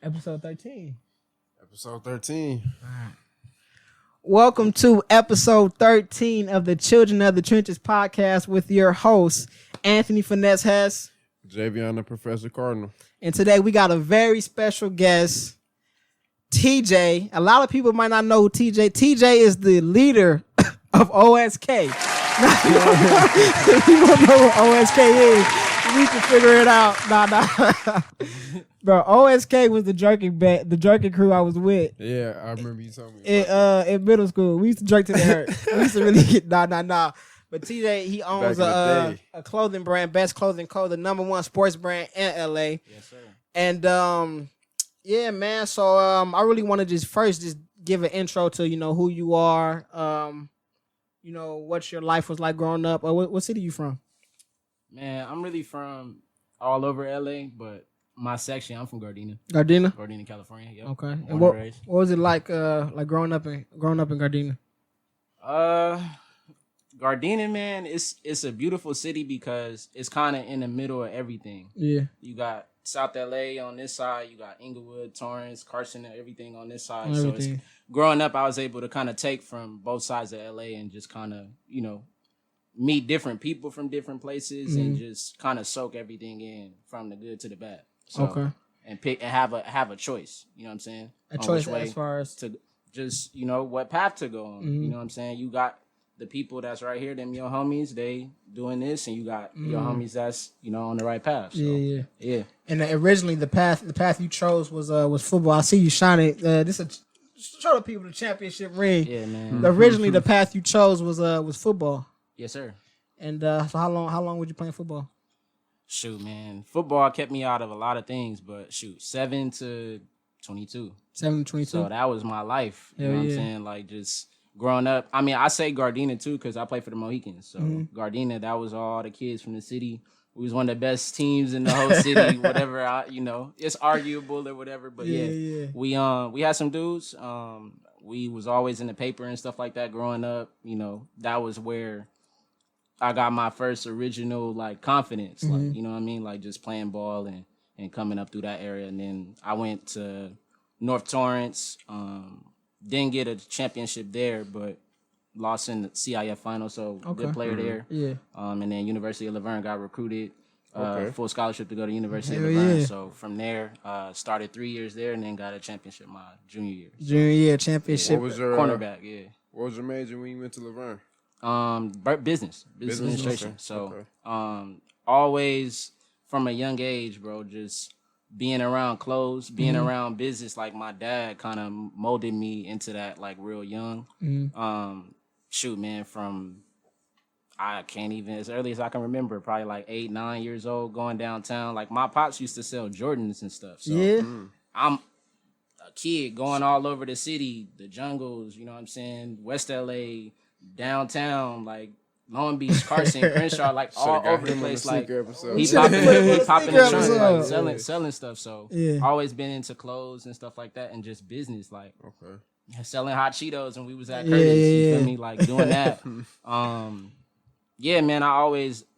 Episode 13. Episode 13. All right. Welcome to episode 13 of the Children of the Trenches podcast with your host, Anthony Finesse Hess. Javion the Professor Cardinal. And today we got a very special guest, TJ. A lot of people might not know who TJ. TJ is the leader of OSK. If you don't know what OSK is, you need to figure it out. Nah. Bro, OSK was the jerking crew I was with. Yeah, I remember you told me. In middle school. We used to jerk to the hurt. We used to really get nah. But TJ, he owns a clothing brand, Best Clothing Co., the #1 sports brand in LA. Yes, sir. And yeah, man. So I really want to just give an intro to who you are. What your life was like growing up. What city you from? Man, I'm really from all over LA, but my section, I'm from Gardena, California. Yep. Okay. And what was it like growing up in Gardena? Gardena, man, it's a beautiful city because it's kind of in the middle of everything. Yeah. You got South LA on this side, you got Inglewood, Torrance, Carson, and everything on this side. Everything. So growing up, I was able to kind of take from both sides of LA and just kind of, meet different people from different places and just kind of soak everything in from the good to the bad. So, okay. And pick and have a choice. You know what I'm saying? A choice as far as to just what path to go on. You know what I'm saying? You got the people that's right here, them your homies, they doing this, and you got your homies that's on the right path. So, yeah. And originally the path you chose was football. I see you shining. Show the people the championship ring. Yeah, man. Originally the path you chose was football. Yes, sir. And so how long would you play football? Shoot, man. Football kept me out of a lot of things, but 7 to 22. 7 to 22. So that was my life. You know what I'm saying? Like just growing up. I mean, I say Gardena too because I played for the Mohicans. So Gardena, that was all the kids from the city. We was one of the best teams in the whole city. Whatever, it's arguable or whatever. But yeah. We had some dudes. We was always in the paper and stuff like that growing up. That was where I got my first original confidence, you know what I mean? Just playing ball and coming up through that area. And then I went to North Torrance, didn't get a championship there, but lost in the CIF final. So good player there. Yeah. And then University of Laverne got recruited, full scholarship to go to University of Laverne. Yeah. So from there, started 3 years there and then got a championship my junior year. Junior year championship. What was your cornerback? Yeah. What was your major when you went to Laverne? Business administration. So, always from a young age, bro, just being around clothes, being around business. Like my dad kind of molded me into that, real young. Shoot, man, from I can't even as early as I can remember, probably 8, 9 years old, going downtown. My pops used to sell Jordans and stuff. So I'm a kid going all over the city, the jungles. You know what I'm saying? West LA. Downtown, Long Beach, Carson, Crenshaw, all over the place. He popping the trunk, selling stuff. So always been into clothes and stuff like that, and just business, selling hot Cheetos. And we was at Curtis, you feel me, doing that. Yeah, man.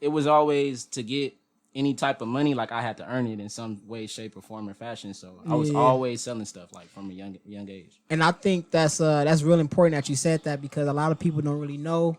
It was always to get any type of money, I had to earn it in some way, shape, or form or fashion. So I was always selling stuff from a young age. And I think that's real important that you said that because a lot of people don't really know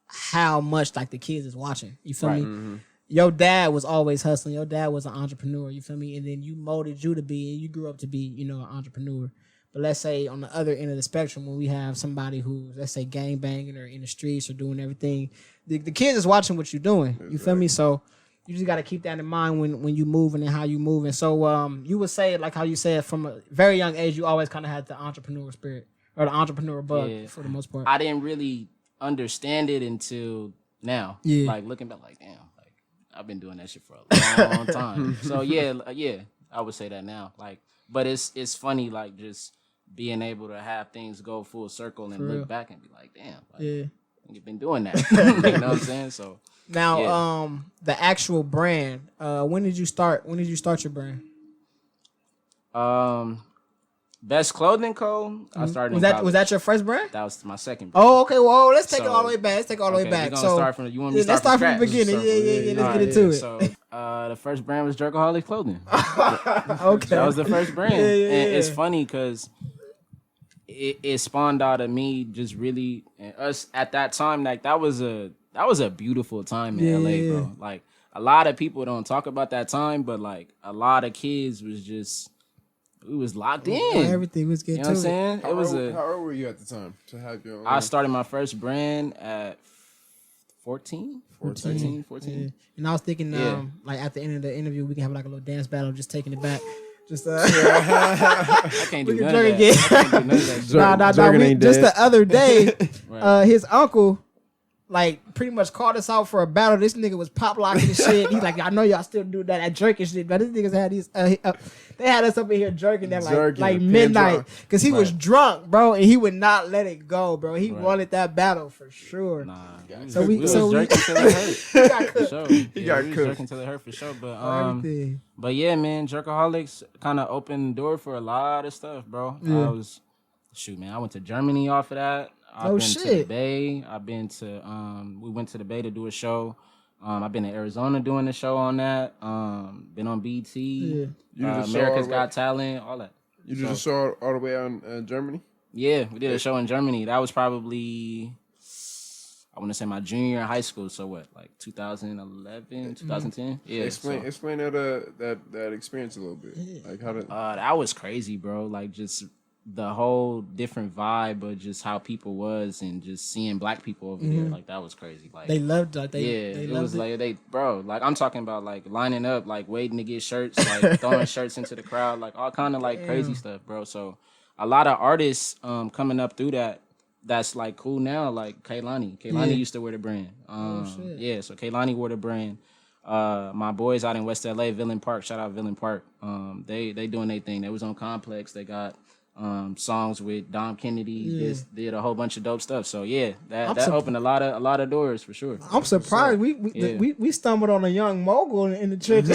how much the kids is watching. You feel me? Mm-hmm. Your dad was always hustling. Your dad was an entrepreneur. You feel me? And then you molded you to be, and you grew up to be, an entrepreneur. But let's say on the other end of the spectrum, when we have somebody who's, let's say, gang banging or in the streets or doing everything, the kids is watching what you're doing. You feel me? So you just got to keep that in mind when you move and how you move. And so you would say, how you said, from a very young age, you always kind of had the entrepreneur spirit or the entrepreneur bug for the most part. I didn't really understand it until now. Yeah. Looking back, damn, I've been doing that shit for a long time. So yeah, I would say that now. But it's funny, just being able to have things go full circle and look back and be damn, you've been doing that. You know what I'm saying? So. Now, the actual brand. When did you start? When did you start your brand? Best clothing code. I started. Was that your first brand? That was my second brand. Oh, okay. Well, let's take it all the way back. Let's start from. You want me to let's start from the beginning. Yeah. Let's get into it. So, the first brand was Jerkaholic Clothing. Okay, that was the first brand, and it's funny because it spawned out of me just really and us at that time. Like that was a beautiful time in LA, bro. Like a lot of people don't talk about that time, but like a lot of kids was just. We was locked in. Everything was getting. You know what I'm saying? How old were you at the time to have your own? I started my first brand at 14. Yeah. And I was thinking, like at the end of the interview, we can have like a little dance battle, just taking it back. Just I can't do none of that. Just the other day, his uncle. Like pretty much called us out for a battle. This nigga was pop locking and shit. He's like, I know y'all still do that jerking shit, but this niggas had these. They had us up in here jerking at like midnight because he was drunk, bro, and he would not let it go, bro. He wanted that battle for sure. Nah, so we jerking till it hurt. He got cooked. Jerking till it hurt for sure. But yeah, man, Jerkaholics kind of opened the door for a lot of stuff, bro. Yeah. I went to Germany off of that. I've been to the Bay. I've been to we went to the Bay to do a show. I've been to Arizona doing a show on that. Been on BT, America's Got Talent, all that. You did a show all the way out in Germany? Yeah, we did a show in Germany. That was probably, I want to say my junior year in high school. So what, like 2011, 2010? Yeah. Explain that experience a little bit. Like how did that was crazy, bro. Like just the whole different vibe of just how people was and just seeing black people over there, like that was crazy. Like they loved it. It was like like I'm talking about like lining up, like waiting to get shirts, like throwing shirts into the crowd, like all kind of like crazy stuff, bro. So a lot of artists coming up through that's like cool now, like Kaylani. Kaylani used to wear the brand. So Kaylani wore the brand. My boys out in West LA, Villain Park, shout out Villain Park. They doing their thing. They was on Complex. They got songs with Dom Kennedy. Did a whole bunch of dope stuff. So that opened a lot of doors for sure. I'm surprised we stumbled on a young mogul in the church.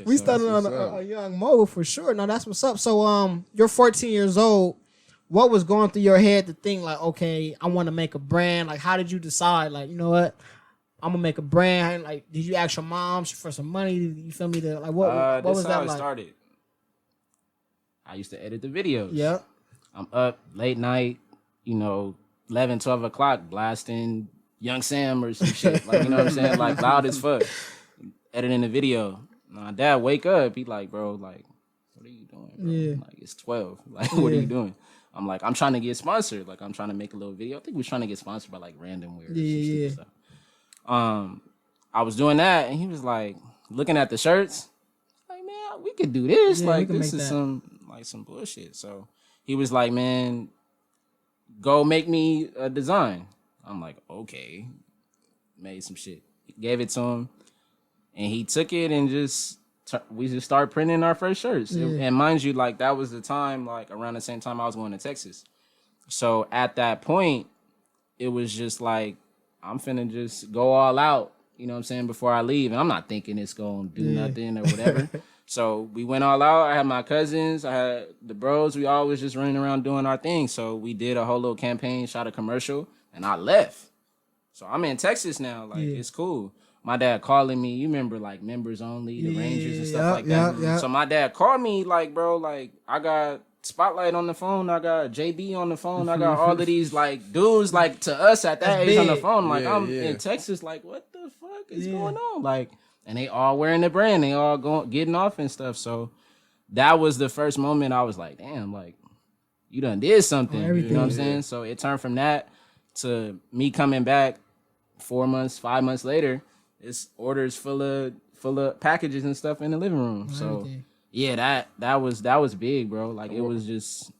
We stumbled on a young mogul for sure. No, that's what's up. So you're 14 years old. What was going through your head to think like, okay, I want to make a brand? Like, how did you decide? Like, you know what? I'm gonna make a brand. Like, did you ask your mom for some money? You feel me? What was that like? Started. I used to edit the videos. Yeah. I'm up late night, 11, 12 o'clock, blasting Young Sam or some shit. Like, you know what I'm saying? Like, loud as fuck. Editing the video. My dad wake up. He like, bro, like, what are you doing, bro? Yeah. Like, it's 12. Like, what are you doing? I'm like, I'm trying to get sponsored. Like, I'm trying to make a little video. I think we was trying to get sponsored by, like, Random Wear or some stupid stuff. I was doing that, and he was, like, looking at the shirts. Like, man, we could do this. Like, this is some bullshit. So he was like, man, go make me a design. I'm like, okay. Made some shit. Gave it to him. And he took it and we just started printing our first shirts. And mind you, like that was the time, like around the same time I was going to Texas. So at that point, it was just like, I'm finna just go all out, you know what I'm saying, before I leave. And I'm not thinking it's gonna do nothing or whatever. So we went all out. I had my cousins, I had the bros. We all was just running around doing our thing. So we did a whole little campaign, shot a commercial, and I left. So I'm in Texas now. Like, it's cool. My dad calling me. You remember, like, Members Only, the Rangers and stuff like that. Yeah. So my dad called me, like, bro, like, I got Spotlight on the phone. I got JB on the phone. I got all of these, like, dudes, like, to us at that age on the phone. Like, I'm in Texas, like, what the fuck is going on? Like, and they all wearing the brand. They all getting off and stuff. So that was the first moment I was like, damn, like, you done did something. You know what I'm saying? So it turned from that to me coming back 4 months, 5 months later. It's orders full of packages and stuff in the living room. So yeah, that was big, bro. Like it was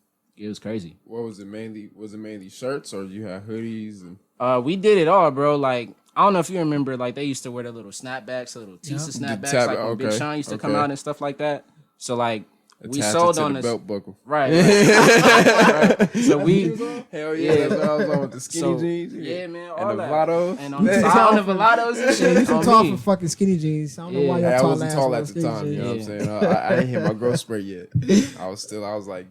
crazy. What was it mainly? Was it mainly shirts or you had hoodies and? We did it all, bro. Like I don't know if you remember, like they used to wear the little snapbacks, the little Tisa snapbacks, like when Big Sean used to come out and stuff like that. So like we sold to on the belt buckle. Right. Right. So hell yeah, that's what I was on with the skinny jeans. Yeah, man, all and the that. Velados. And on the side of the Velados and shit. You too tall for fucking skinny jeans. I don't know why you're I tall. wasn't tall at the time. You know what I'm saying? I didn't hit my growth spurt yet. I was like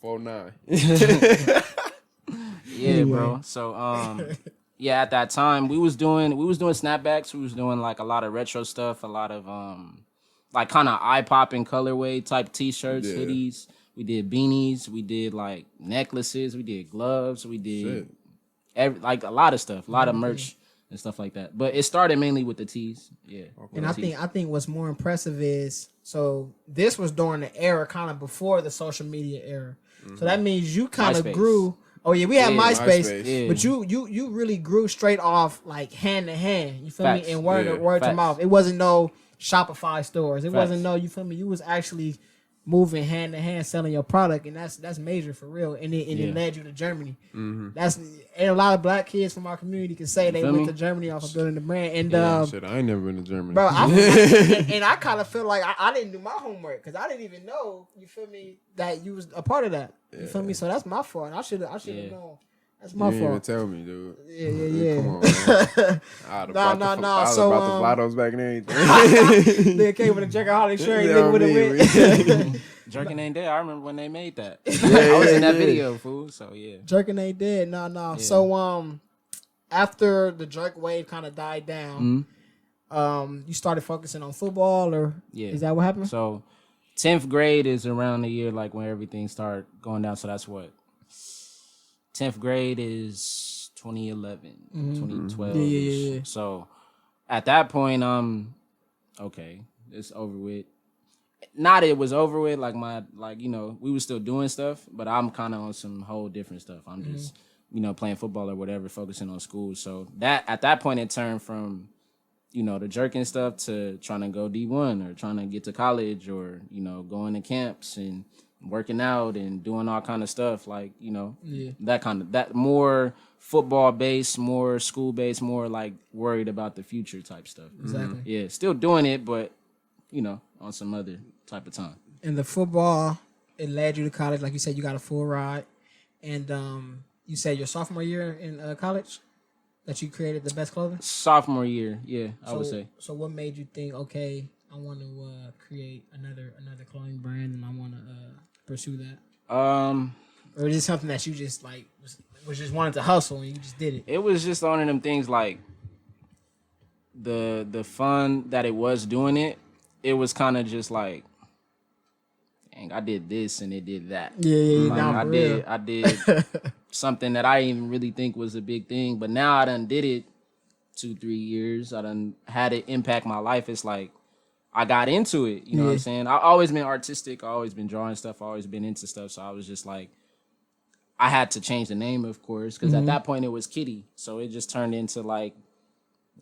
4'9". Yeah, bro. So yeah, at that time we was doing snapbacks. We was doing like a lot of retro stuff, a lot of like kind of eye popping colorway type t-shirts, hoodies. We did beanies. We did like necklaces. We did gloves. We did like a lot of stuff, a lot of merch and stuff like that. But it started mainly with the tees. Yeah. And I think what's more impressive is, so this was during the era kind of before the social media era. So that means you kind of grew. Oh yeah, we had MySpace, yeah. but you really grew straight off like hand to hand. You feel Facts. me? And word to mouth. It wasn't no Shopify stores. It wasn't no. You feel me? You was actually moving hand to hand, selling your product, and that's major for real. And it led you to Germany. That's and a lot of black kids from our community can say they went to Germany off of building the brand. And shit, I ain't never been to Germany, bro. I kind of feel like I didn't do my homework because I didn't even know. You feel me? That you was a part of that. You feel me? So that's my fault. I should have known. That's my fault. You didn't even tell me, dude. Yeah. Come on, man. I was about the Vlados back and everything. They came with a Jerkaholic shirt. Nigga with a wig. Jerkin ain't dead. I remember when they made that. I was in that video, fool. So yeah. Jerkin ain't dead. No. Yeah. So after the jerk wave kind of died down, you started focusing on football, or is that what happened? So 10th grade is around the year like when everything started going down. So that's what 10th grade is 2011, 2012. Yeah. So at that point, okay, it's over with. Not it was over with, we were still doing stuff, but I'm kind of on some whole different stuff. I'm just, playing football or whatever, focusing on school. So that at that point it turned from, the jerking stuff to trying to go D1 or trying to get to college or, going to camps and working out and doing all kind of stuff that more football based, more school based, more like worried about the future type stuff. Exactly. Yeah, still doing it, but on some other type of time. And the football, it led you to college. Like you said, you got a full ride. And you said your sophomore year in college that you created the best clothing? Sophomore year, yeah, I would say. So what made you think, okay, I want to create another clothing brand and I want to pursue that? Or is it something that you just like was just wanted to hustle and you just did it? It was just one of them things like the fun that it was doing it. It was kind of just like, dang, I did this and it did that. Yeah. I did something that I didn't even really think was a big thing, but now I done did it 2-3 years. I done had it impact my life. It's like I got into it. You know what I'm saying? I've always been artistic. I've always been drawing stuff. I've always been into stuff. So I was just like, I had to change the name, of course, because at that point it was Kitty. So it just turned into like,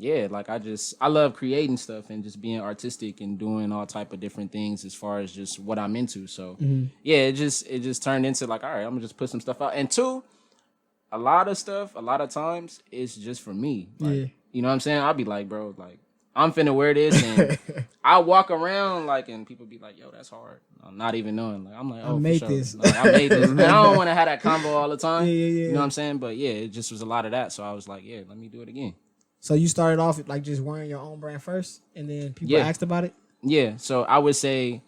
I love creating stuff and just being artistic and doing all type of different things as far as just what I'm into. So it just turned into like, all right, I'm gonna just put some stuff out. And two, a lot of stuff, a lot of times it's just for me. Like, you know what I'm saying? I'll be like, bro, like I'm finna wear this and I walk around like and people be like, yo, that's hard. I'm not even knowing. Like I'm like, oh, I made this. Like, I made this. And I don't want to have that combo all the time. You know what I'm saying? But yeah, it just was a lot of that. So I was like, yeah, let me do it again. So you started off like just wearing your own brand first, and then people asked about it? Yeah. So I would say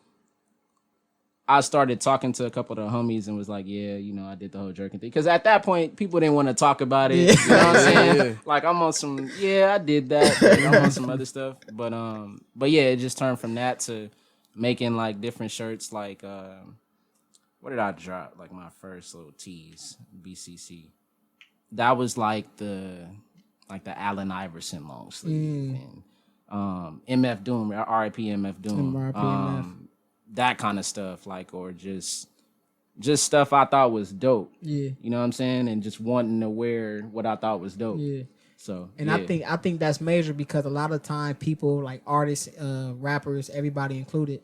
I started talking to a couple of the homies and was like, yeah, I did the whole jerking thing. Because at that point, people didn't want to talk about it. You know what I'm saying? Like I'm on some, I did that. But I'm on some other stuff. But yeah, it just turned from that to making like different shirts. Like, what did I drop? Like my first little tees, BCC. That was like the Allen Iverson long sleeve and MF Doom, RIP MF Doom, that kind of stuff, like, or just stuff I thought was dope. Yeah, you know what I'm saying, and just wanting to wear what I thought was dope. Yeah. So, and I think that's major because a lot of time people like artists, rappers, everybody included,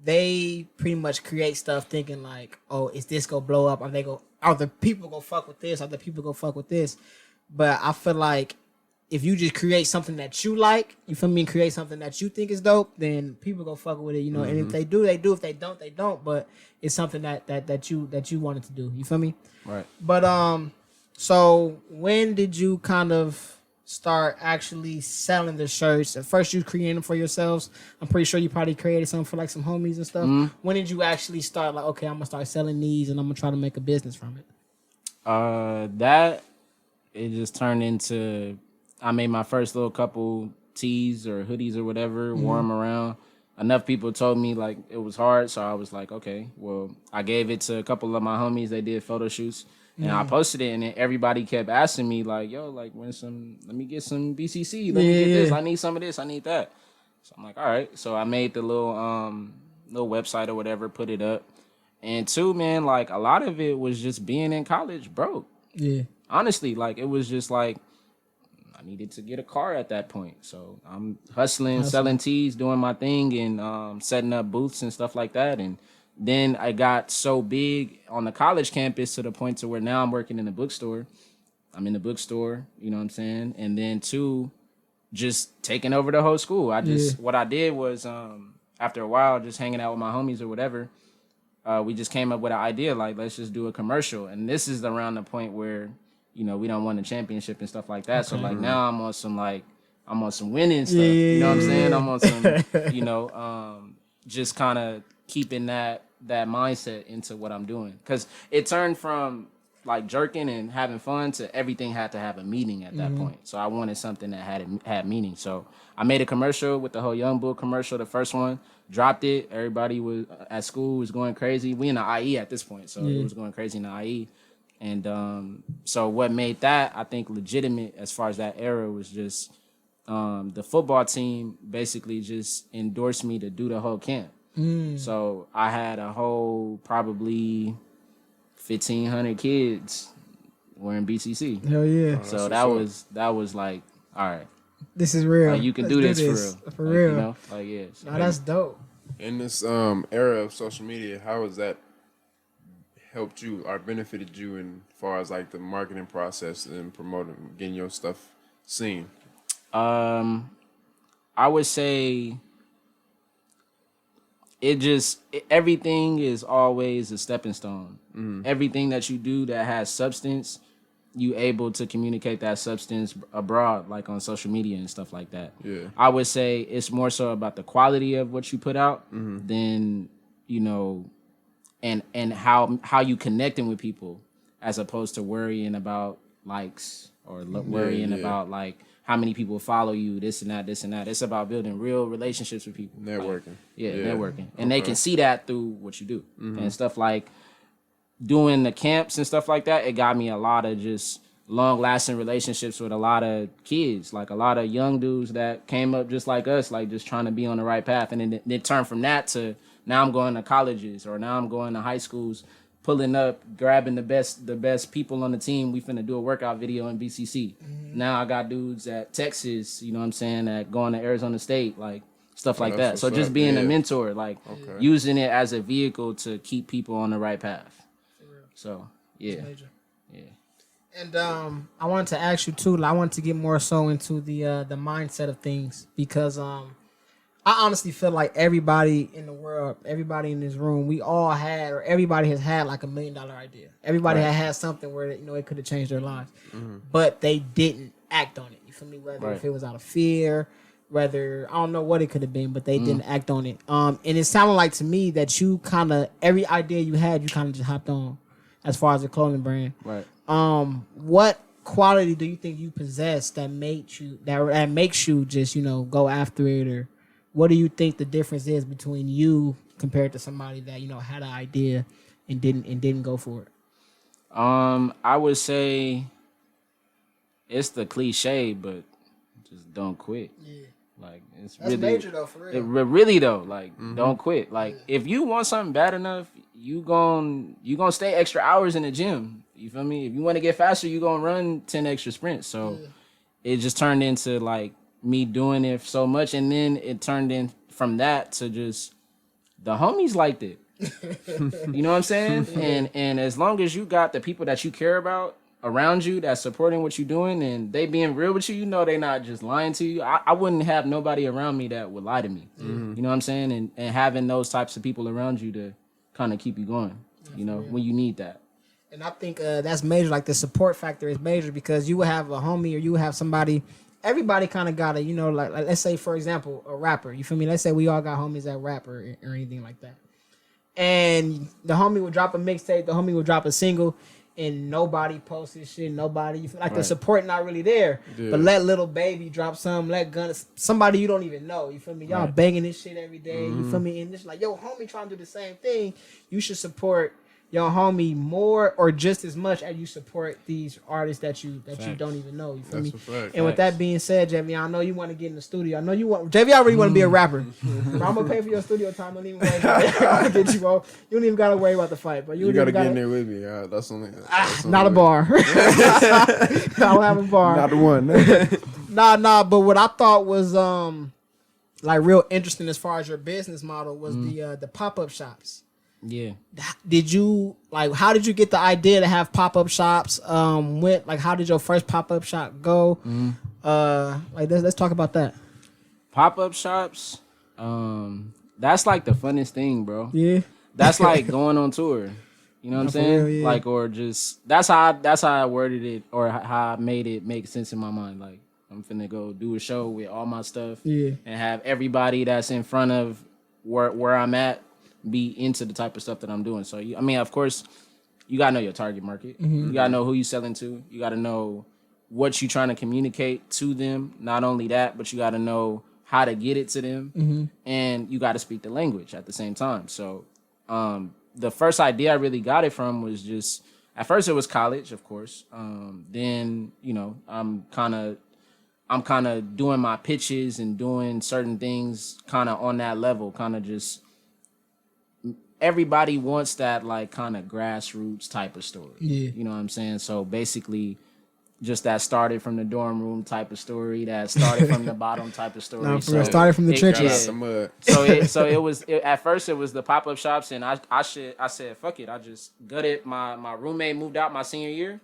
they pretty much create stuff thinking like, oh, is this gonna blow up? Are the people gonna fuck with this? Are the people gonna fuck with this? But I feel like if you just create something that you like, you feel me, and create something that you think is dope, then people go fuck with it, you know. And if they do, they do. If they don't, they don't. But it's something that you wanted to do. You feel me? Right. But so when did you kind of start actually selling the shirts? At first, you created them for yourselves. I'm pretty sure you probably created some for like some homies and stuff. When did you actually start like, okay, I'm gonna start selling these and I'm gonna try to make a business from it? That it just turned into. I made my first little couple tees or hoodies or whatever, wore them around. Enough people told me like it was hard, so I was like, okay, well, I gave it to a couple of my homies. They did photo shoots, and I posted it, and then everybody kept asking me like, yo, like let me get some BCC, let me get this, I need some of this, I need that. So I'm like, all right. So I made the little website or whatever, put it up, and two, man, like a lot of it was just being in college broke. Yeah, honestly, like it was just like. I needed to get a car at that point. So I'm hustling, selling teas, doing my thing, and setting up booths and stuff like that. And then I got so big on the college campus to the point to where now I'm working in the bookstore. I'm in the bookstore, you know what I'm saying? And then two, just taking over the whole school. What I did was after a while, just hanging out with my homies or whatever, we just came up with an idea, like, let's just do a commercial. And this is around the point where, you know, we don't win the championship and stuff like that. Okay. So like now I'm on some winning stuff. You know what I'm saying? I'm on some, you know, just kind of keeping that mindset into what I'm doing. Cause it turned from like jerking and having fun to everything had to have a meaning at that point. So I wanted something that had meaning. So I made a commercial with the whole Young Bull commercial, the first one, dropped it. Everybody was at school was going crazy. We in the IE at this point. So it was going crazy in the IE. And so what made that, I think, legitimate as far as that era was just the football team basically just endorsed me to do the whole camp. So I had a whole probably 1,500 kids wearing BCC. Hell yeah. So that was like, all right. This is real. Like, you can do this for real. For real. You know? Like, yeah. So, that's dope. In this era of social media, how has that helped you or benefited you in far as like the marketing process and promoting, getting your stuff seen? I would say everything is always a stepping stone. Everything that you do that has substance, you able to communicate that substance abroad, like on social media and stuff like that. Yeah. I would say it's more so about the quality of what you put out than, you know, and how you connecting with people as opposed to worrying about likes or worrying about like how many people follow you, this and that. It's about building real relationships with people. Networking. Like, networking. And they can see that through what you do. And stuff like doing the camps and stuff like that, it got me a lot of just long-lasting relationships with a lot of kids, like a lot of young dudes that came up just like us, like just trying to be on the right path. And then it turned from that to now I'm going to colleges or now I'm going to high schools, pulling up, grabbing the best people on the team. We finna do a workout video in BCC. Now I got dudes at Texas, you know what I'm saying, that going to Arizona State, like stuff like that. So just being a mentor, like using it as a vehicle to keep people on the right path. So, yeah. Yeah. And I wanted to ask you too, I wanted to get more so into the mindset of things because I honestly feel like everybody in the world, everybody in this room, we all had, or everybody has had like $1 million idea. Everybody had something where, you know, it could have changed their lives, but they didn't act on it. You feel me? Whether if it was out of fear, whether I don't know what it could have been, but they didn't act on it. And it sounded like to me that you kind of every idea you had, you kind of just hopped on, as far as the clothing brand. Right. What quality do you think you possess that makes you just, you know, go after it, or what do you think the difference is between you compared to somebody that, you know, had an idea and didn't go for it? I would say it's the cliche, but just don't quit. Yeah. Like that's really major though, for real. Really though, like don't quit. Like if you want something bad enough, you gon' stay extra hours in the gym. You feel me? If you want to get faster, you gonna run 10 extra sprints. So it just turned into like me doing it so much, and then it turned in from that to just the homies liked it. You know what I'm saying? And as long as you got the people that you care about around you that's supporting what you're doing and they being real with you, you know they not just lying to you. I wouldn't have nobody around me that would lie to me. Mm-hmm. You know what I'm saying? And having those types of people around you to kind of keep you going, you know, when you need that. And I think that's major. Like the support factor is major because you will have a homie or you will have somebody. Everybody kind of got it, you know, like let's say, for example, a rapper. You feel me? Let's say we all got homies that rap or anything like that. And the homie will drop a mixtape, the homie will drop a single, and nobody posts his shit. Nobody, you feel like the support not really there. Yeah. But let Little Baby drop some, let Gunna, somebody you don't even know. You feel me? Y'all banging this shit every day. Mm-hmm. You feel me? And it's like, yo, homie trying to do the same thing. You should support your homie more or just as much as you support these artists that you don't even know. You feel me? And with that being said, JV, I know you want to get in the studio. I know you want. JV, I really want to be a rapper. I'm gonna pay for your studio time. Don't even worry about it. I'll get you, bro. You don't even gotta worry about the fight, but you gotta get in there with me. That's only. Not a bar. I don't have a bar. Not the one. Nah. But what I thought was like real interesting as far as your business model was the pop-up shops. Yeah. Did you how did you get the idea to have pop-up shops? How did your first pop-up shop go? Let's talk about that. Pop-up shops, that's like the funnest thing, bro. Yeah. That's like going on tour. You know what I'm saying? Real, yeah. Like, or just that's how I worded it or how I made it make sense in my mind. Like, I'm finna go do a show with all my stuff and have everybody that's in front of where I'm at be into the type of stuff that I'm doing. So, of course, you got to know your target market. Mm-hmm. You got to know who you selling to. You got to know what you're trying to communicate to them. Not only that, but you got to know how to get it to them. Mm-hmm. And you got to speak the language at the same time. So the first idea I really got it from was just, at first it was college, of course. Then, I'm kind of doing my pitches and doing certain things kind of on that level, kind of just, everybody wants that like kind of grassroots type of story. Yeah. You know what I'm saying? So basically just that started from the dorm room type of story, that started from the bottom type of story. No, so started from the trenches. So it was at first it was the pop-up shops and I said, fuck it. I just gutted my roommate moved out my senior year.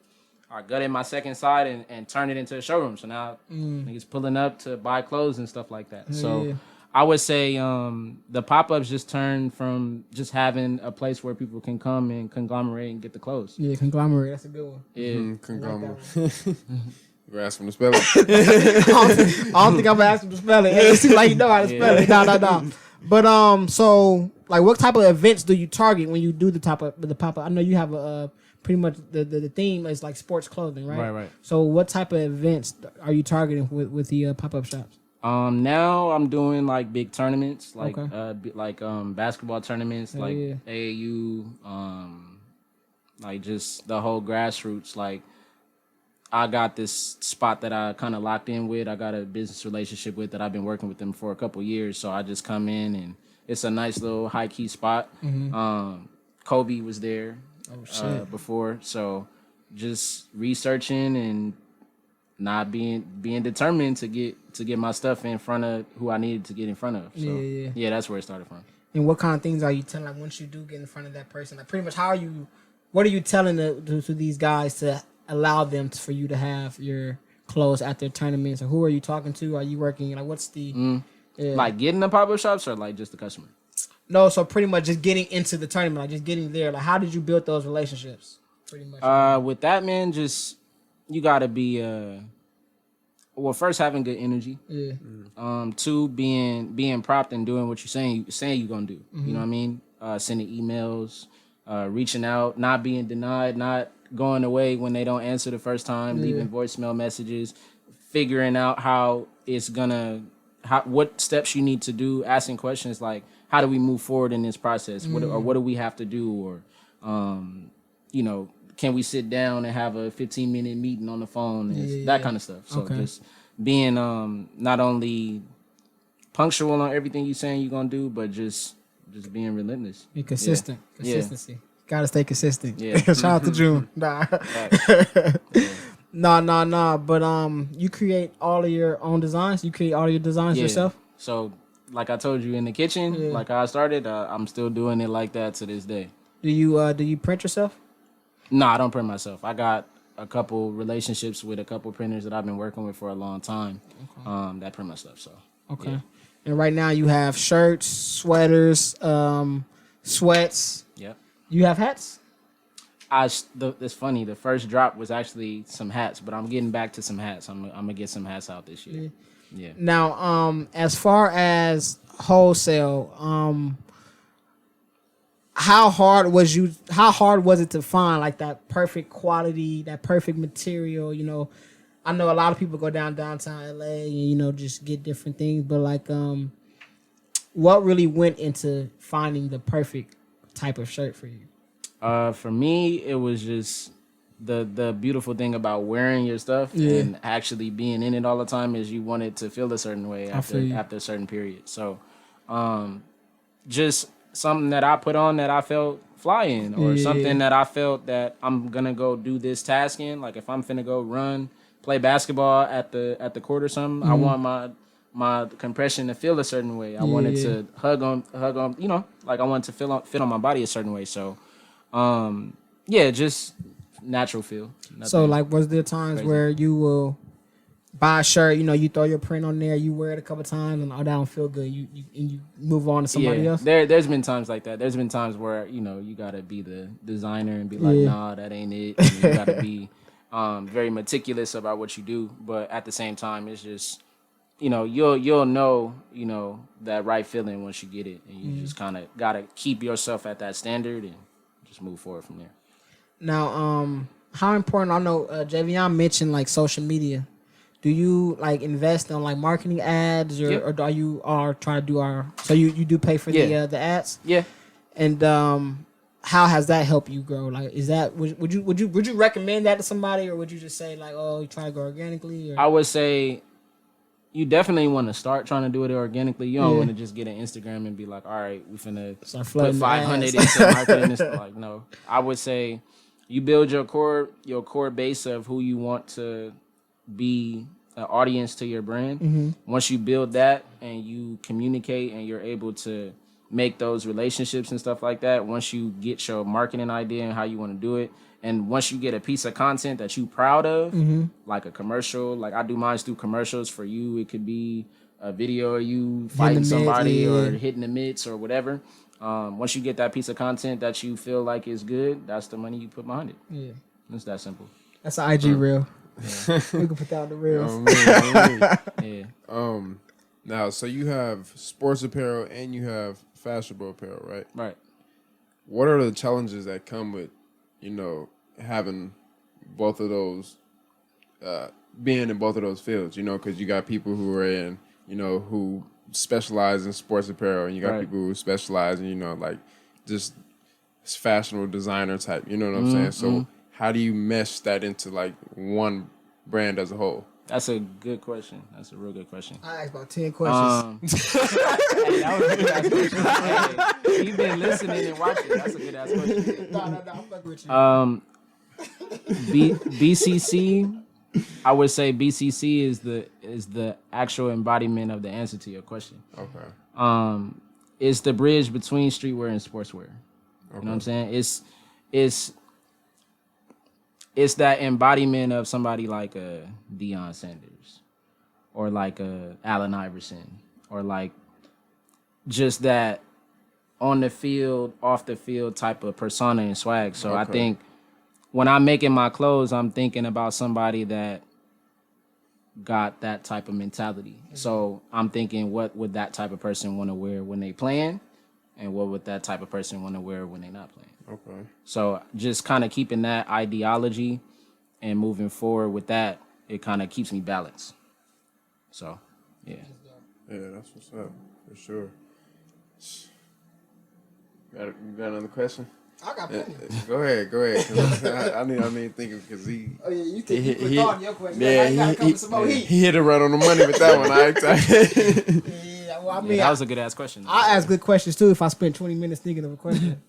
I gutted my second side and turned it into a showroom. So now niggas pulling up to buy clothes and stuff like that. So I would say the pop-ups just turned from just having a place where people can come and conglomerate and get the clothes. Yeah, conglomerate. That's a good one. Yeah, conglomerate. You ask him to spell it. I don't think I'm gonna ask him to spell it. It seems like you know how to spell it. No. But so like, what type of events do you target when you do the pop-up? I know you have a pretty much the theme is like sports clothing, right? Right. So what type of events are you targeting with the pop-up shops? Now I'm doing like big tournaments, like basketball tournaments, like AAU, like just the whole grassroots. Like I got this spot that I kind of locked in with. I got a business relationship with that I've been working with them for a couple years. So I just come in and it's a nice little high key spot. Mm-hmm. Kobe was there before, so just researching and not being determined to get my stuff in front of who I needed to get in front of. So yeah, that's where it started from. And what kind of things are you telling, like, once you do get in front of that person? Like, pretty much what are you telling to these guys to allow them for you to have your clothes at their tournaments? Or who are you talking to? Are you working, like, what's the like getting the pop-up shops or like just the customer? No, so pretty much just getting into the tournament, like just getting there. Like, how did you build those relationships? Pretty much. With that, man, just you gotta be first having good energy. Yeah. Two, being prompt and doing what you're saying you're gonna do. Mm-hmm. You know what I mean? Sending emails, reaching out, not being denied, not going away when they don't answer the first time, leaving voicemail messages, figuring out what steps you need to do, asking questions like, how do we move forward in this process? What do we have to do? Or, can we sit down and have a 15-minute meeting on the phone? That kind of stuff. So just being not only punctual on everything you're saying you're going to do, but just being relentless. Be consistent. Yeah. Consistency. Yeah. Got to stay consistent. Yeah. Shout out to June. Nah. Nah. But you create all of your own designs? You create all your designs yourself? So, like I told you in the kitchen, like how I started, I'm still doing it like that to this day. Do you print yourself? No, I don't print myself. I got a couple relationships with a couple printers that I've been working with for a long time. That print my stuff. So okay. And right now you have shirts, sweaters, sweats. Yep. You have hats? It's funny. The first drop was actually some hats, but I'm getting back to some hats. I'm gonna get some hats out this year. Yeah. Now, as far as wholesale, how hard was it to find like that perfect quality, that perfect material? You know, I know a lot of people go downtown LA and, you know, just get different things, but like, what really went into finding the perfect type of shirt for you? For me, it was just the beautiful thing about wearing your stuff and actually being in it all the time is you want it to feel a certain way after a certain period. So, just something that I put on that I felt fly in, or something that I felt that I'm gonna go do this task in. Like if I'm finna go run, play basketball at the court or something, I want my compression to feel a certain way. I wanted to hug on, you know, like I wanted to fit on my body a certain way. So, just natural feel. So like, was there times where you will buy a shirt, you know, you throw your print on there, you wear it a couple times, and that don't feel good, you move on to somebody else? There's been times like that. There's been times where, you know, you gotta be the designer and be like, nah, that ain't it. And you gotta be very meticulous about what you do, but at the same time, it's just, you know, you'll know, you know, that right feeling once you get it, and you just kind of gotta keep yourself at that standard and just move forward from there. Now, how important, I know Javion mentioned like social media. Do you like invest on like marketing ads, or do you try to do so you do pay for the ads? Yeah. And how has that helped you grow? Like, is that would you recommend that to somebody, or would you just say like, oh, you try to go organically? Or? I would say you definitely want to start trying to do it organically. You don't want to just get an Instagram and be like, all right, we finna put 500 into marketing and stuff. Like, no, I would say you build your core base of who you want to be an audience to your brand. Once you build that and you communicate and you're able to make those relationships and stuff like that, once you get your marketing idea and how you want to do it, and once you get a piece of content that you proud of, like a commercial, like I do mine through commercials for you. It could be a video of you fighting somebody or hitting the mitts or whatever. Once you get that piece of content that you feel like is good, that's the money you put behind it. Yeah. It's that simple. That's an IG reel. Yeah. We can put that on the reels. Now, so you have sports apparel and you have fashionable apparel, right? Right. What are the challenges that come with, you know, having both of those, being in both of those fields? You know, because you got people who are in, you know, who specialize in sports apparel, and you got people who specialize in, you know, like just fashionable designer type. You know what I'm saying? So how do you mesh that into like one brand as a whole? That's a good question. That's a real good question. I asked about 10 questions. Hey, that was a good ass question. Hey, you've been listening and watching. That's a good ass question. No, I'm fucking with you. BCC, I would say BCC is the actual embodiment of the answer to your question. Okay. It's the bridge between streetwear and sportswear. You know what I'm saying? It's that embodiment of somebody like a Deion Sanders or like a Allen Iverson, or like just that on the field, off the field type of persona and swag. So I think when I'm making my clothes, I'm thinking about somebody that got that type of mentality. So I'm thinking, what would that type of person want to wear when they playing, and what would that type of person want to wear when they not playing? Okay. So just kind of keeping that ideology and moving forward with that, it kind of keeps me balanced. So, yeah. Yeah, that's what's up, for sure. You got another question? I got plenty. Go ahead. 'Cause I need to think of, because he. Oh yeah, you think he thought your question? Yeah, you gotta come with some more heat. He hit it right on the money with that one. Yeah, well, I mean, that was a good ass question. I ask good questions too. If I spent 20 minutes thinking of a question,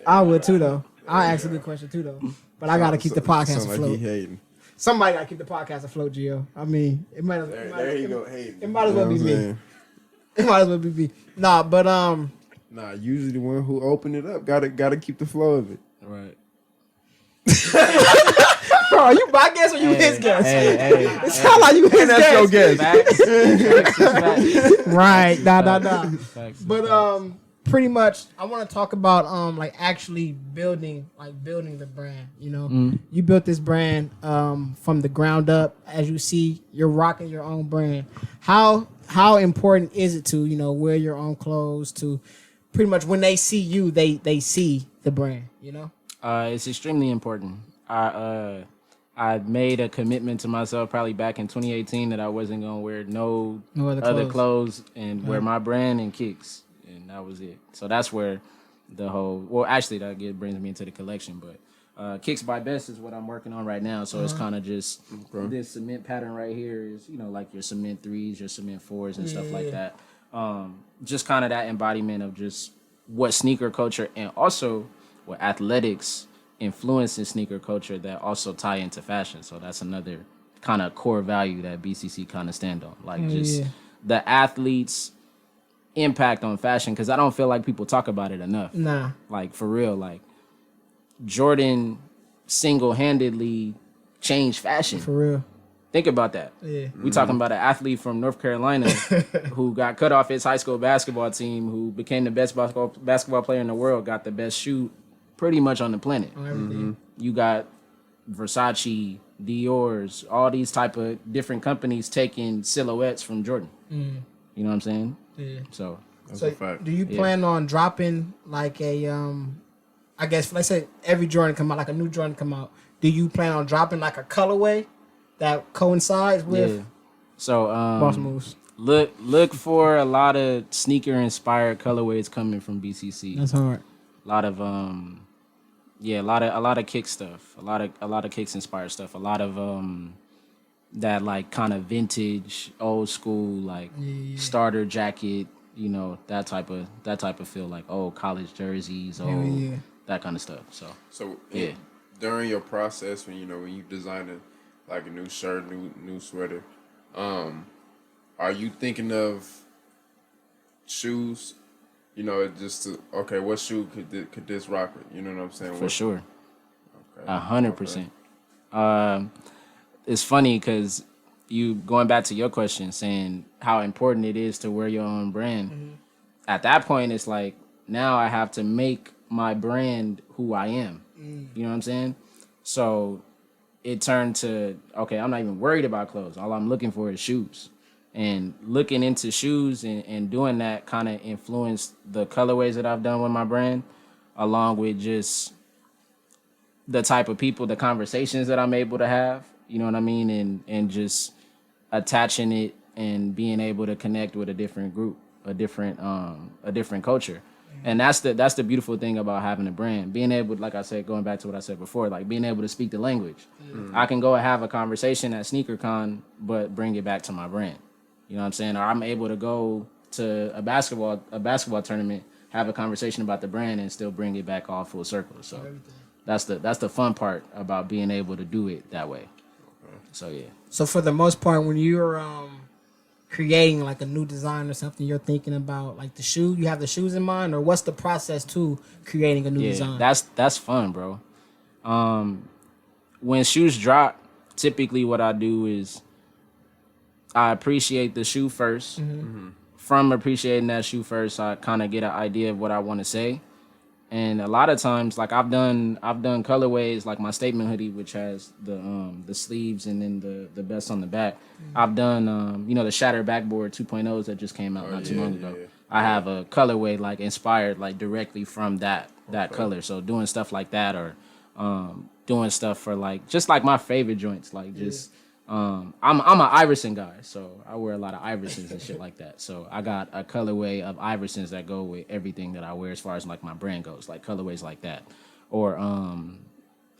I would too though. I ask a good question too though. But I gotta keep the podcast afloat. Like he hating. Somebody gotta keep the podcast afloat, Gio. I mean, it might. There you go, hating. It might as well be me. It might as well be me. Nah, but Nah, usually the one who opened it up gotta keep the flow of it. Right. Are you my guest or you his guest? Hey, It sound like you his That's your guest. guess. Facts. Right. Nah. Facts. But pretty much I want to talk about like actually building the brand. You know, you built this brand from the ground up. As you see, you're rocking your own brand. How important is it to wear your own clothes, to pretty much when they see you, they see the brand, It's extremely important. I made a commitment to myself probably back in 2018 that I wasn't gonna wear no other clothes and wear my brand and kicks, and that was it. So that's where the whole actually that brings me into the collection, but Kicks by Best is what I'm working on right now. So it's kind of just this cement pattern right here is like your cement 3s, your cement 4s, and stuff like that. Just kind of that embodiment of just what sneaker culture and also what athletics influence in sneaker culture that also tie into fashion. So that's another kind of core value that BCC kind of stand on, like the athletes' impact on fashion, because I don't feel like people talk about it enough. Nah, like for real, like Jordan single-handedly changed fashion. For real. Think about that. Yeah. We talking about an athlete from North Carolina who got cut off his high school basketball team, who became the best basketball player in the world, got the best shoe pretty much on the planet. On everything. You got Versace, Dior's, all these type of different companies taking silhouettes from Jordan. You know what I'm saying? Yeah. So That's a fact. Do you plan on dropping like a I guess let's say every Jordan come out, like a new Jordan come out, do you plan on dropping like a colorway that coincides with So Boss Moves? Look for a lot of sneaker inspired colorways coming from BCC. That's hard. A lot of a lot of kick stuff, a lot of kicks inspired stuff, a lot of that like kind of vintage, old school, like starter jacket, that type of feel, like old college jerseys, that kind of stuff. So during your process when you designing like a new shirt, new sweater, are you thinking of shoes? Just what shoe could this rock with? You know what I'm saying? For sure. 100%. It's funny because you going back to your question, saying how important it is to wear your own brand. At that point, it's like now I have to make my brand who I am. You know what I'm saying? So it turned to, I'm not even worried about clothes. All I'm looking for is shoes. And looking into shoes and doing that kind of influenced the colorways that I've done with my brand, along with just the type of people, the conversations that I'm able to have, you know what I mean? And just attaching it and being able to connect with a different group, a different culture. And that's the beautiful thing about having a brand. Being able, like I said, going back to what I said before, like being able to speak the language. I can go and have a conversation at SneakerCon, but bring it back to my brand. You know what I'm saying? Or I'm able to go to a basketball tournament, have a conversation about the brand, and still bring it back all full circle. So that's the fun part about being able to do it that way. So yeah. So for the most part, when you're creating like a new design or something, you're thinking about like the shoe. You have the shoes in mind, or what's the process to creating a new design? That's fun, bro. When shoes drop, typically what I do is I appreciate the shoe first. From appreciating that shoe first, I kind of get an idea of what I want to say. And a lot of times, like I've done colorways, like my statement hoodie, which has the sleeves and then the vest on the back. I've done the Shattered Backboard 2.0s that just came out not too long ago. I have a colorway like inspired like directly from that color. So doing stuff like that, or doing stuff for like just like my favorite joints, like just I'm an Iverson guy, so I wear a lot of Iversons and shit like that. So I got a colorway of Iversons that go with everything that I wear as far as like my brand goes, like colorways like that. Or I'm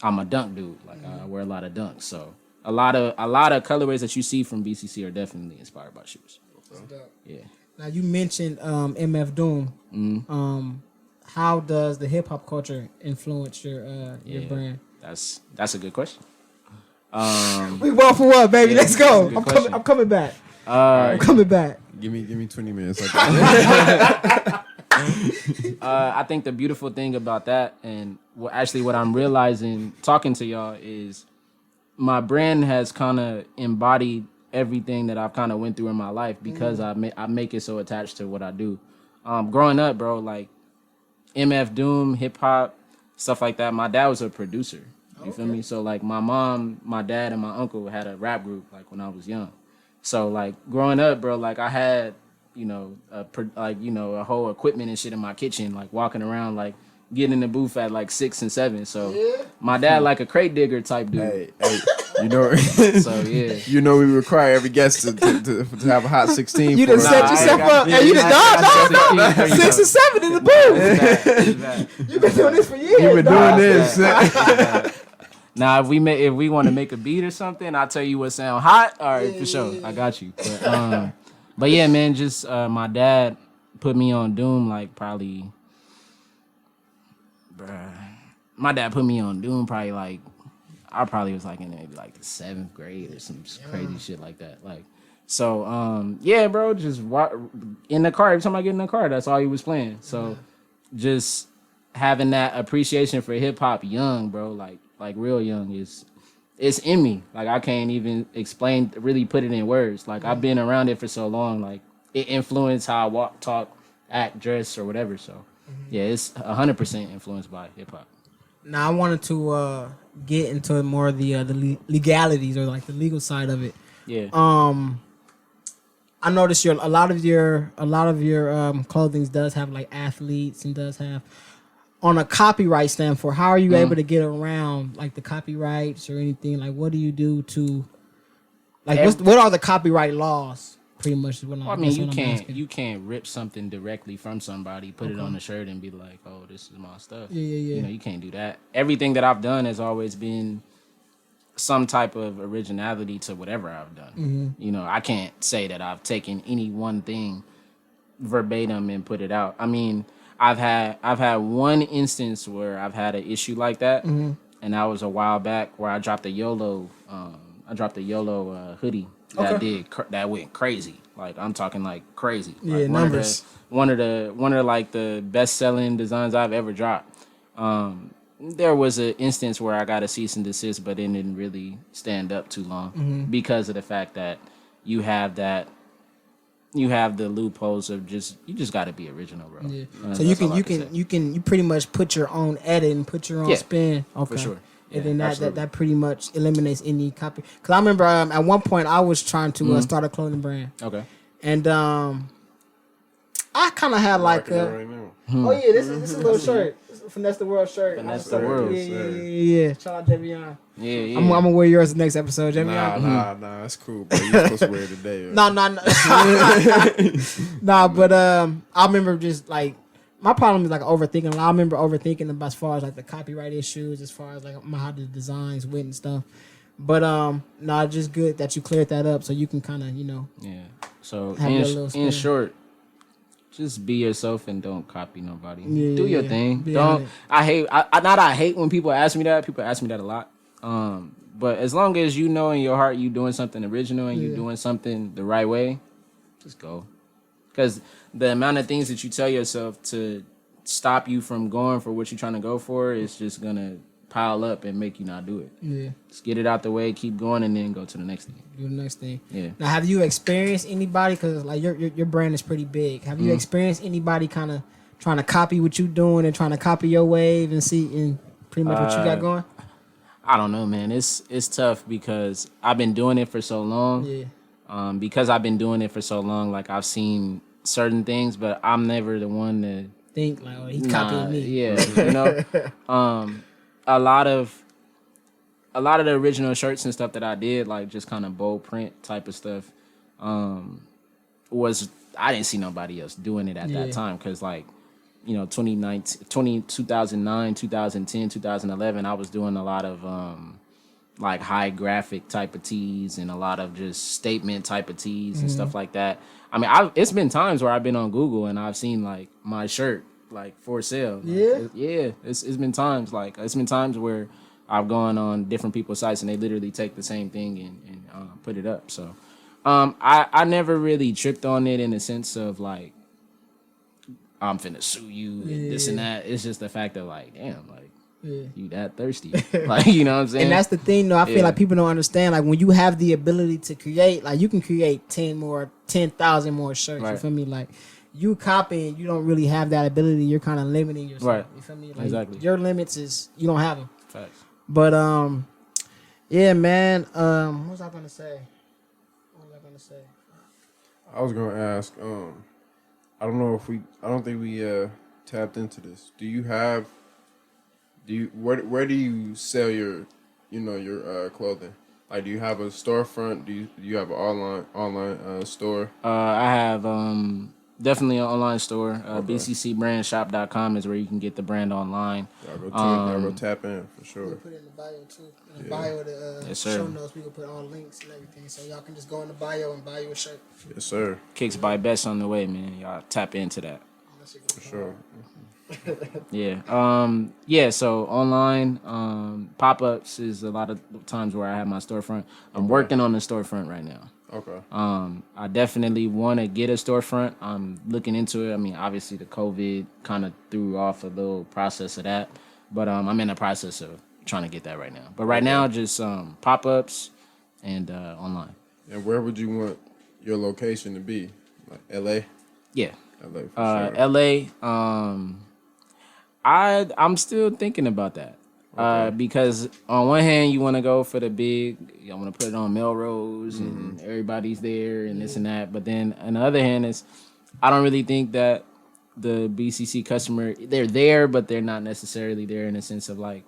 a dunk dude, like I wear a lot of dunks. So a lot of colorways that you see from BCC are definitely inspired by shoes. Yeah. Now you mentioned MF Doom. How does the hip hop culture influence your brand? That's a good question. We one for one, baby. Let's go. I'm coming back. I'm coming back. Give me 20 minutes. I think the beautiful thing about that, and what I'm realizing talking to y'all, is my brand has kind of embodied everything that I've kind of went through in my life because I make it so attached to what I do. Growing up, bro, like MF Doom, hip hop, stuff like that. My dad was a producer. You feel me? So like my mom, my dad, and my uncle had a rap group like when I was young. So like growing up, bro, like I had a whole equipment and shit in my kitchen, like walking around, like getting in the booth at like 6 and 7. So my dad like a crate digger type dude. Hey, you know. So yeah, you know we require every guest to have a hot 16. You done set yourself up. Hey, you done done 6 and 7 in the booth. You've been doing this for years. You've been doing this. Now, if we want to make a beat or something, I'll tell you what sound hot. All right, for sure, I got you. But yeah, man, just my dad put me on Doom like probably, my dad put me on Doom probably like, I probably was like in maybe like the 7th grade or some crazy shit like that. Like, so yeah, bro, just in the car. Every time I get in the car, that's all he was playing. So just having that appreciation for hip hop young, bro, like real young it's in me. Like I can't even really put it in words. Like I've been around it for so long. Like it influenced how I walk, talk, act, dress, or whatever. So yeah, it's 100% influenced by hip hop. Now I wanted to get into more of the legalities or like the legal side of it. Yeah. I noticed a lot of your clothing does have like athletes and does have. On a copyright standpoint, how are you able to get around like the copyrights or anything? Like, what do you do to, like, what are the copyright laws? Pretty much, you can't rip something directly from somebody, put it on a shirt, and be like, "Oh, this is my stuff." Yeah. You know, you can't do that. Everything that I've done has always been some type of originality to whatever I've done. You know, I can't say that I've taken any one thing verbatim and put it out. I mean, I've had one instance where I've had an issue like that, and that was a while back where I dropped a YOLO hoodie that went crazy. Like I'm talking like crazy. Yeah, like numbers. One of the like the best selling designs I've ever dropped. There was an instance where I got a cease and desist, but it didn't really stand up too long because of the fact that you have the loopholes of you just got to be original, bro. Yeah. So you pretty much put your own edit and put your own spin. Okay. For sure. And then that pretty much eliminates any copy. Because I remember at one point I was trying to start a clothing brand. Okay. And I kind of had like right now. Oh yeah, this is a little shirt. This is a Finesse the World shirt. Finesse the World. Yeah. Shout out Javion. Yeah. I'm gonna wear yours next episode, Javion. Nah, that's cool, bro. You're supposed to wear it today. No. Nah, but I remember just like my problem is like overthinking. I remember overthinking about as far as like the copyright issues, as far as like how the designs went and stuff. But just good that you cleared that up so you can kind of Yeah. So in short, just be yourself and don't copy nobody. Yeah, Do your thing. Yeah. I hate when people ask me that. People ask me that a lot. But as long as you know in your heart you doing something original and you doing something the right way, just go. Because the amount of things that you tell yourself to stop you from going for what you're trying to go for is just gonna pile up and make you not do it. Yeah. Just get it out the way, keep going, and then go to the next thing. Do the next thing. Yeah. Now, have you experienced anybody? Because like your brand is pretty big. Have you experienced anybody kind of trying to copy what you doing and trying to copy your wave and pretty much what you got going? I don't know, man. It's tough because I've been doing it for so long. Yeah. Because I've been doing it for so long, like I've seen certain things, but I'm never the one to think like, oh, he copying me. Yeah, a lot of the original shirts and stuff that I did, like just kind of bold print type of stuff, was I didn't see nobody else doing it at that time because like 2009, 2010, 2011, I was doing a lot of like high graphic type of tees and a lot of just statement type of tees and stuff like that. I mean, it's been times where I've been on Google and I've seen like my shirt like for sale. Like, it's been times where I've gone on different people's sites and they literally take the same thing and put it up. So I never really tripped on it in the sense of like I'm finna sue you and this and that. It's just the fact of like, damn, like You that thirsty. Like, you know what I'm saying? And that's the thing, though. I feel like people don't understand. Like, when you have the ability to create, like, you can create 10,000 more shirts. You feel me? Like, you copying, you don't really have that ability. You're kind of limiting yourself. Right. You feel me? Like, exactly. Your limits is, you don't have them. Facts. But, yeah, man. What was I going to say? I was going to ask, I don't think we tapped into this. Where do you sell your clothing? Like, do you have a storefront? Do you have an online store? I have definitely an online store. BCCbrandshop.com is where you can get the brand online. Y'all go tap in for sure. We'll put it in the bio too. In the bio of the show notes, we will put all links and everything, so y'all can just go in the bio and buy you a shirt. Yes, sir. Kicks by Best on the way, man. Y'all tap into that. For sure. Yeah. So online pop-ups is a lot of times where I have my storefront. I'm working on the storefront right now. Okay. I definitely want to get a storefront. I'm looking into it. I mean, obviously the COVID kind of threw off a little process of that, but I'm in the process of trying to get that right now. But right now, just pop-ups and online. And where would you want your location to be? Like LA? Yeah. LA for sure. LA. I'm still thinking about that. Because on one hand, you want to go for the big, you want to put it on Melrose and everybody's there and this and that. But then on the other hand, I don't really think that the BCC customer, they're there, but they're not necessarily there in the sense of like,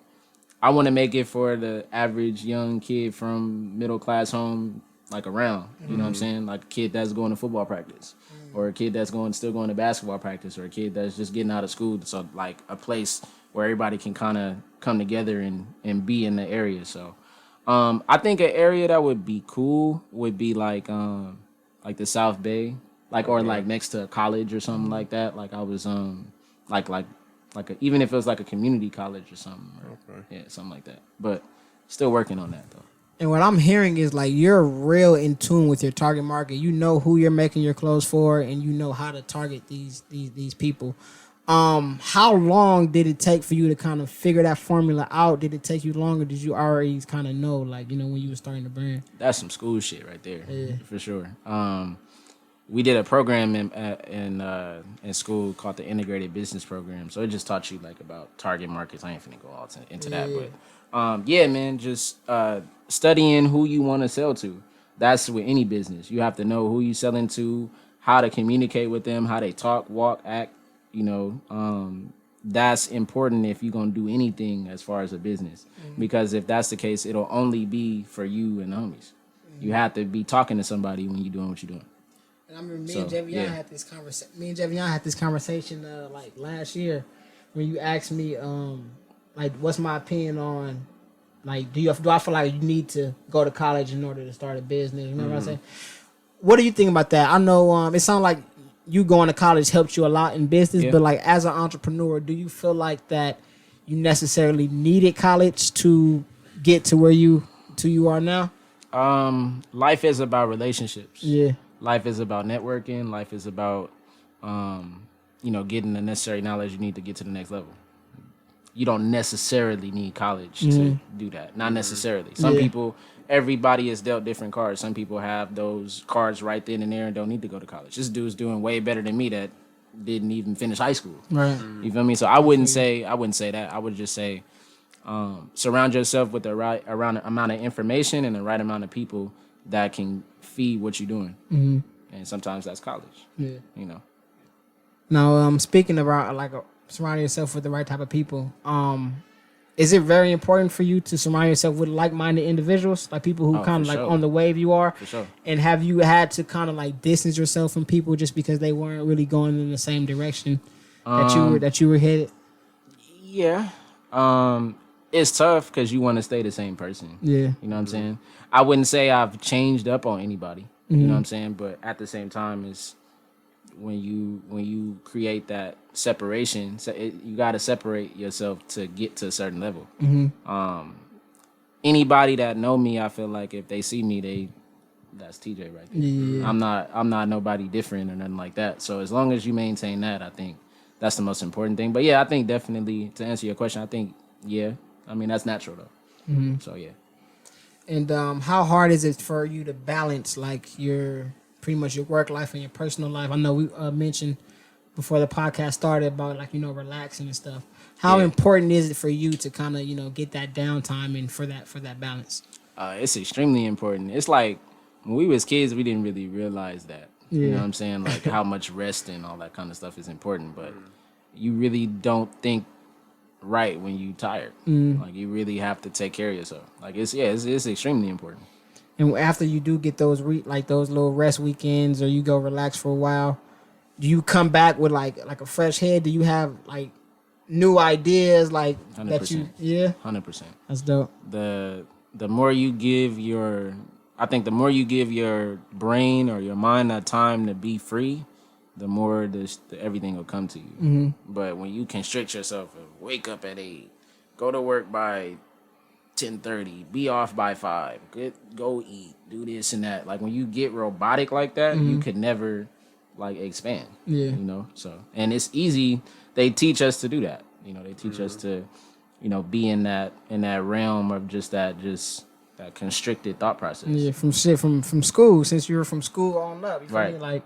I want to make it for the average young kid from middle class home, like around, you know what I'm saying? Like a kid that's going to football practice or a kid that's still going to basketball practice or a kid that's just getting out of school. So like a place where everybody can kind of come together and be in the area. So I think an area that would be cool would be like the South Bay, like or like next to a college or something like that. Like I was even if it was like a community college or something. Yeah, something like that. But still working on that though. And what I'm hearing is like you're real in tune with your target market. You know who you're making your clothes for, and you know how to target these people. How long did it take for you to kind of figure that formula out? Did it take you longer? Did you already kind of know, like, you know, when you were starting the brand? That's some school shit right there, for sure. We did a program in school called the Integrated Business Program. So it just taught you like about target markets. I ain't finna go all into that, but man, just studying who you want to sell to. That's with any business. You have to know who you selling to, how to communicate with them, how they talk, walk, act. You know, that's important if you're going to do anything as far as a business. Because if that's the case, it'll only be for you and the homies. You have to be talking to somebody when you're doing what you're doing. And I remember me and Javion had this conversation. Me and Javion had this conversation like last year when you asked me like what's my opinion on like do I feel like you need to go to college in order to start a business? You know what I'm saying? What do you think about that? I know it sounds like you going to college helped you a lot in business, but like as an entrepreneur, do you feel like that you necessarily needed college to get to where you are now? Life is about relationships. Yeah. Life is about networking. Life is about, getting the necessary knowledge you need to get to the next level. You don't necessarily need college to do that. Not necessarily. Some people, everybody is dealt different cards. Some people have those cards right then and there and don't need to go to college. This dude's doing way better than me that didn't even finish high school. Right. You feel me? So I wouldn't say that. I would just say surround yourself with the right amount of information and the right amount of people that can feed what you're doing. Mm-hmm. And sometimes that's college. Yeah. You know. Now, speaking about like surrounding yourself with the right type of people, is it very important for you to surround yourself with like-minded individuals, like people who kind of like on the wave you are? For sure. And have you had to kind of like distance yourself from people just because they weren't really going in the same direction that you were headed? Yeah. It's tough because you want to stay the same person. Yeah. You know what I'm saying? I wouldn't say I've changed up on anybody. You know what I'm saying? But at the same time, it's when you create that separation, you got to separate yourself to get to a certain level. Anybody that know me, I feel like if they see me, that's TJ right there. Yeah. I'm not nobody different or nothing like that. So as long as you maintain that, I think that's the most important thing. But yeah, I think definitely to answer your question, I think yeah. I mean, that's natural though. Mm-hmm. So yeah. And how hard is it for you to balance like your pretty much your work life and your personal life? I know we mentioned before the podcast started about like relaxing and stuff. How important is it for you to kind of get that downtime and for that balance? It's extremely important. It's like when we was kids, we didn't really realize that. Yeah. You know what I'm saying? Like how much rest and all that kind of stuff is important, but you really don't think right when you tired. Like you really have to take care of yourself. Like it's extremely important. And after you do get those those little rest weekends, or you go relax for a while, do you come back with like a fresh head? Do you have like new ideas like 100%. that you? Yeah, 100%. That's dope. The more you give your brain or your mind that time to be free, the more everything will come to you. Mm-hmm. But when you constrict yourself, wake up at 8, go to work by 10:30, be off by 5, go eat, do this and that. Like when you get robotic like that, you could never like expand. Yeah. So and it's easy. They teach us to do that. They teach us to, be in that realm of that constricted thought process. Yeah, from school. Since you were from school on up, you feel Right. me? Like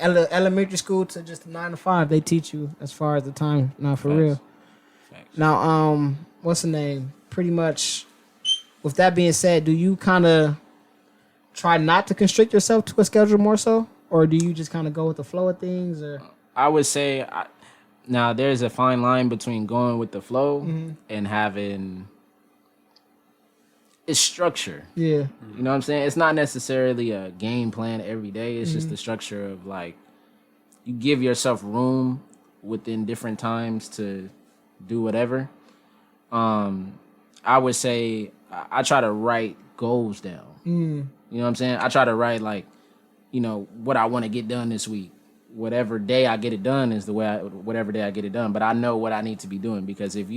elementary school to just 9 to 5, they teach you as far as the time. Not for real. Facts. Now, what's the name? Pretty much. With that being said, do you kind of try not to constrict yourself to a schedule more so, or do you just kind of go with the flow of things? Or I would say, now there's a fine line between going with the flow and having its structure. Yeah. You know what I'm saying? It's not necessarily a game plan every day. It's just the structure of like you give yourself room within different times to do whatever. I would say I try to write goals down. You know what I'm saying? I try to write like, what I want to get done this week. Whatever day I get it done is whatever day I get it done. But I know what I need to be doing, because let's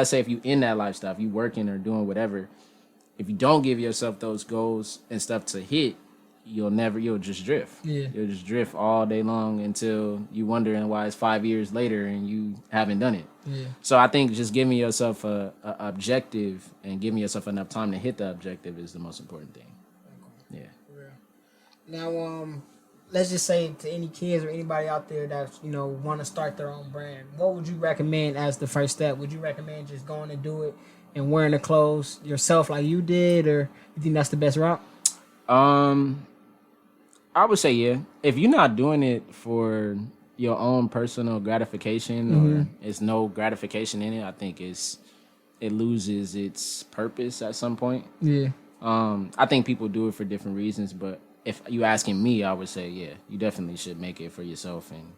say if you in that lifestyle, if you working or doing whatever, if you don't give yourself those goals and stuff to hit, you'll just drift. Yeah. You'll just drift all day long until you wondering why it's 5 years later and you haven't done it. Yeah. So I think just giving yourself a objective and giving yourself enough time to hit the objective is the most important thing. Yeah. Now, let's just say to any kids or anybody out there that want to start their own brand, what would you recommend as the first step? Would you recommend just going to do it and wearing the clothes yourself like you did, or you think that's the best route? I would say yeah. If you're not doing it for your own personal gratification, or it's no gratification in it, I think it loses its purpose at some point. Yeah. I think people do it for different reasons, but if you asking me, I would say yeah, you definitely should make it for yourself and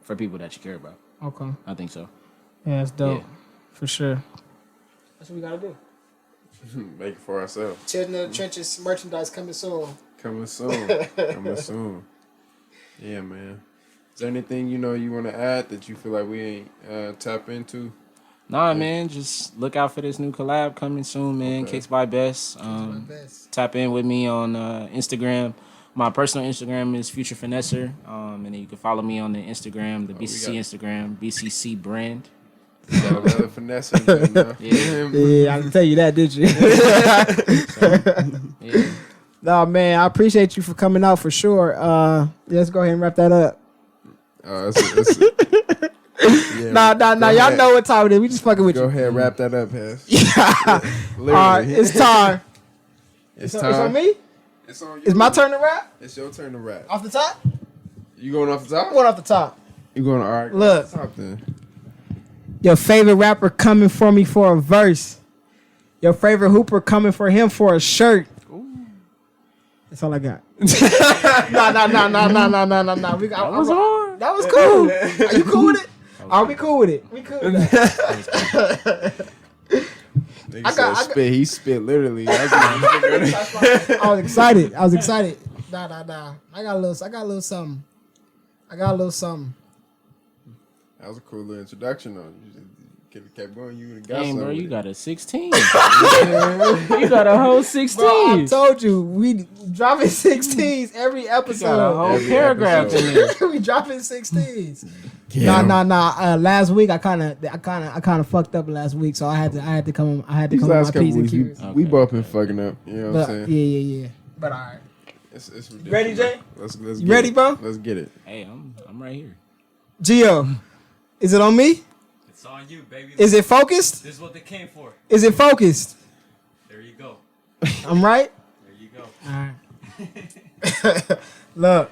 for people that you care about. Okay. I think so. Yeah, that's dope. Yeah. For sure. That's what we gotta do. Make it for ourselves. Children of the Trenches merchandise coming soon. Coming soon. Yeah, man. Is there anything you want to add that you feel like we ain't tap into? Nah, man, just look out for this new collab coming soon, man. Okay. Kicks by Best. Tap in with me on Instagram. My personal Instagram is Future Finesser. And then you can follow me on the Instagram, the BCC Instagram, BCC brand. Got another finesse. Yeah, I didn't tell you that, did you? Yeah. No, man, I appreciate you for coming out for sure. Let's go ahead and wrap that up. Nah, y'all know what time it is. We just fucking with you. Go ahead, wrap that up, Hess. Yeah. All right, it's time. It's It's on me? It's on you. It's my turn to rap? It's your turn to rap. Off the top? You going off the top? I'm going off the top. You going all right? Look. Off the top then. Your favorite rapper coming for me for a verse. Your favorite hooper coming for him for a shirt. Ooh. That's all I got. Nah. That was hard. That was cool. Are you cool with it? Are we cool with it? We cool with that. Nigga said spit. He spit literally. I was excited. Nah. I got a little something. That was a cool little introduction though. You just could have kept going. You would have got Dang, something. bro, you got a 16. You got a whole 16. Bro, I told you, we dropping 16s every episode. You got a whole Every paragraph episode. in there. We dropping 16s. Nah. Last week I kind of fucked up last week, so I had to come. I had to These come with last my P's couple and weeks, Q's. we both been fucking up. You know what I'm saying? Yeah. But all right. It's ridiculous. Ready, Jay? Let's You ready, bro? Let's get it. Hey, I'm right here. Gio, is it on me? It's on you, baby. Is it focused? This is what they came for. Is it focused? There you go. I'm right. There you go. All right. Look,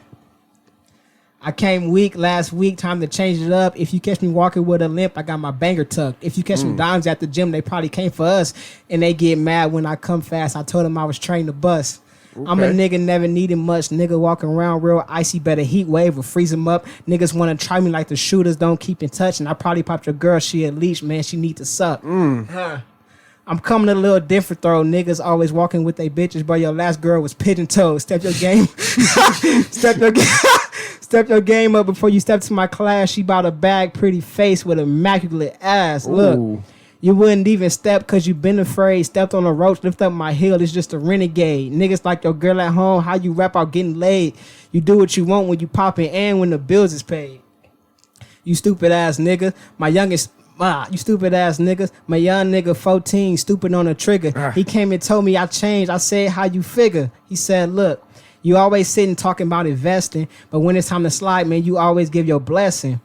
I came weak last week. Time to change it up. If you catch me walking with a limp, I got my banger tucked. If you catch some dimes at the gym, they probably came for us, and they get mad when I come fast. I told them I was trained to bust. Okay. I'm a nigga never needed much. Nigga walking around real icy, better heat wave or freeze him up. Niggas want to try me like the shooters don't keep in touch. And I probably popped your girl. She a leash, man. She need to suck. I'm coming a little different, though. Niggas always walking with they bitches, but your last girl was pigeon toes. Step your game. Step your game up before you step to my class. She bought a bag, pretty face with immaculate ass. Ooh. Look. You wouldn't even step because you been afraid. Stepped on a roach, lift up my heel. It's just a renegade. Niggas like your girl at home. How you rap out getting laid? You do what you want when you poppin' and when the bills is paid. You stupid ass nigga. My youngest... you stupid ass niggas. My young nigga 14, stupid on a trigger. He came and told me I changed. I said, how you figure? He said, look, you always sitting talking about investing, but when it's time to slide, man, you always give your blessing.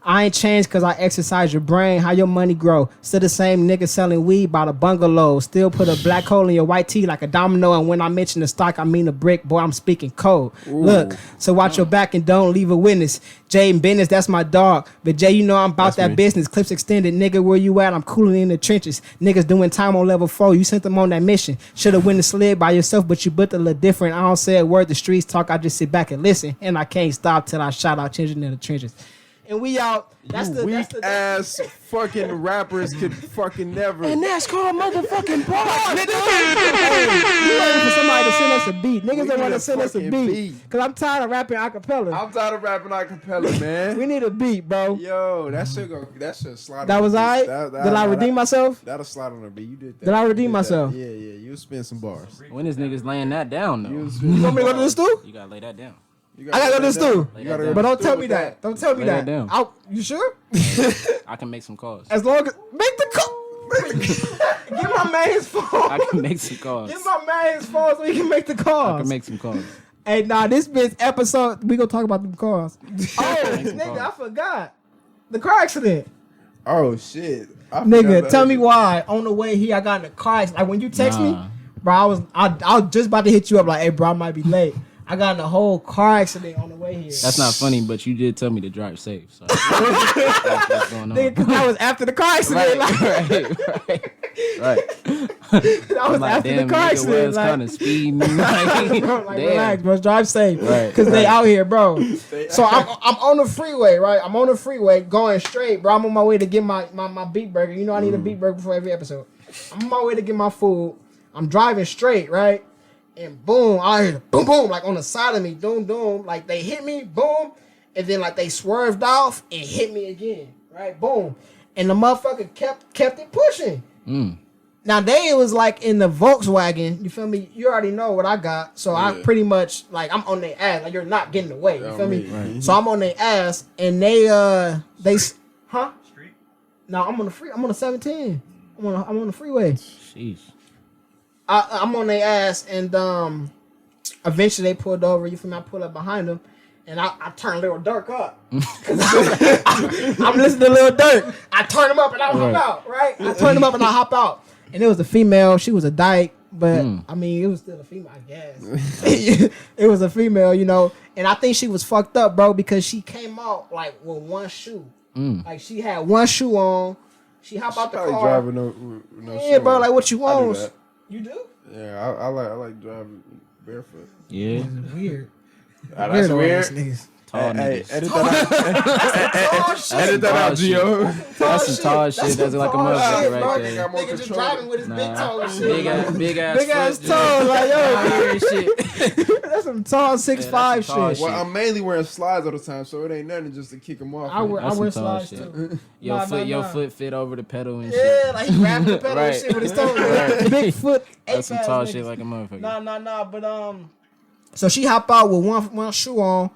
I ain't changed because I exercise your brain. How your money grow? Still the same nigga selling weed by the bungalow. Still put a black hole in your white tee like a domino. And when I mention the stock, I mean a brick. Boy, I'm speaking code. Ooh. Look, so watch your back and don't leave a witness. Jay and Business, that's my dog. But Jay, you know I'm about that business. Clips extended. Nigga, where you at? I'm cooling in the trenches. Niggas doing time on level 4. You sent them on that mission. Should have went the slid by yourself, but you booked a little different. I don't say a word. The streets talk. I just sit back and listen. And I can't stop till I shout out children in the trenches. And we out. That's the weak ass fucking rappers could fucking never. And that's called motherfucking bars, nigga. We waiting for somebody to send us a beat. Niggas don't want to send us a beat. Cause I'm tired of rapping acapella. I'm tired of rapping acapella, man. We need a beat, bro. Yo, that shit slide. That was alright. Did I redeem myself? That'll slide on the beat. You did that. Did I redeem myself? Yeah. You spin some bars. When is niggas laying that down though? You want me to go to the stool? You gotta lay that down. I gotta go to the stool. But don't tell me that. Don't tell me that. You sure? I can make some calls. As long as make the call. Give my man his phone. I can make some calls. Give my man his phone so he can make the calls. I can make some calls. Hey, this bitch episode, we gonna talk about them cars. Nigga, I forgot. The car accident. Oh, shit. Nigga, tell me why. On the way here, I got in a car accident. Like, when you text me, bro, I was just about to hit you up like, hey, bro, I might be late. I got in a whole car accident on the way here. That's not funny, but you did tell me to drive safe. So what's going on? Nigga, because that was after the car accident. Right. That was after the car accident. Like, kind of speeding. Relax, bro. Drive safe. Right. Because they out here, bro. So I'm on the freeway, right? I'm on the freeway going straight, bro. I'm on my way to get my beat burger. You know I need a beat burger before every episode. I'm on my way to get my food. I'm driving straight, right? And boom, I hear boom, boom, like on the side of me, doom, doom. Like they hit me, boom. And then like they swerved off and hit me again, right? Boom. And the motherfucker kept it pushing. Now they was like in the Volkswagen, you feel me? You already know what I got. So I pretty much like I'm on their ass. Like you're not getting away. You feel me? Right. So I'm on their ass and they huh? Street? No, I'm on the 17. I'm on the freeway. Jeez. I'm on their ass, and eventually they pulled over. You feel me? I pulled up behind them, and I turned Lil Durk up. I'm listening to Lil Durk. I turn him up, and I hop out, right? I turn him up, and I hop out. And it was a female. She was a dyke, but, I mean, it was still a female, I guess. It was a female, you know. And I think she was fucked up, bro, because she came out, like, with one shoe. Like, she had one shoe on. She hopped out the car. Driving no yeah, bro, like, what you want? You do? Yeah, I like driving barefoot. Yeah. Weird. That's weird. Tall niggas. Edit that out, Gio. That's some tall shit. That's like a motherfucker right there. Nigga just driving with his big toe and shit. Big ass toe. Like, yo, shit. that's some tall 6'5" shit. Well, I'm mainly wearing slides all the time, so it ain't nothing just to kick them off. I wear slides too. Your foot fit over the pedal and shit. Yeah, like he grabbed the pedal and shit with his toe. Big foot. That's some tall shit like a motherfucker. Nah, but so she hop out with one shoe on.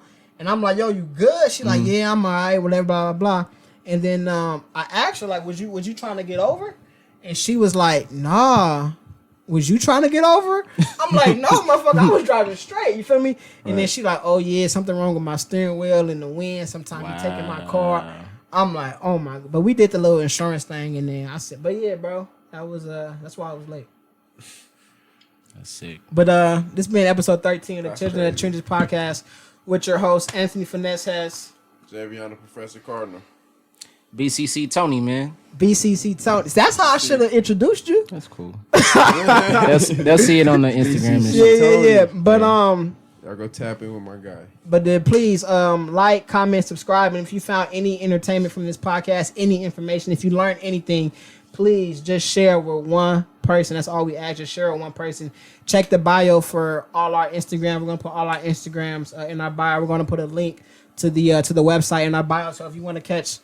And I'm like, yo, you good? She like, yeah, I'm all right, whatever, blah, blah, blah. And then I asked her, like, was you trying to get over? And she was like, nah. Was you trying to get over? I'm like, no, motherfucker, I was driving straight. You feel me? And then she like, oh, yeah, something wrong with my steering wheel in the wind. Sometimes you taking my car. I'm like, oh, my. But we did the little insurance thing. And then I said, but, yeah, bro, that's why I was late. That's sick. But this been episode 13 of the Children of the Trenches podcast with your host, Anthony Finesse Hess. Javion the Professor Cardinal. BCC Tony, man. BCC Tony. That's how I should have introduced you. That's cool. they'll see it on the Instagram and shit. Yeah. But y'all go tap in with my guy. But then please like, comment, subscribe, and if you found any entertainment from this podcast, any information, if you learned anything, please just share with one person. That's all we ask. Just share with one person. Check the bio for all our Instagram. We're gonna put all our Instagrams in our bio. We're gonna put a link to the website in our bio. So if you want to catch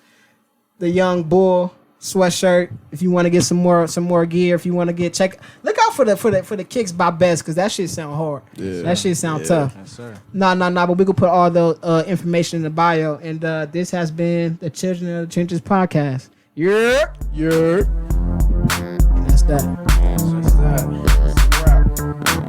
the Young Bull sweatshirt, if you want to get some more gear, if you want to look out for the kicks by Best, because that shit sound hard. Yeah. That shit sound tough. Yes, sir. Nah, but we could put all the information in the bio. And this has been the Children of the Trenches podcast. Yeah. Yeah. And that's that. That's that. That's a wrap.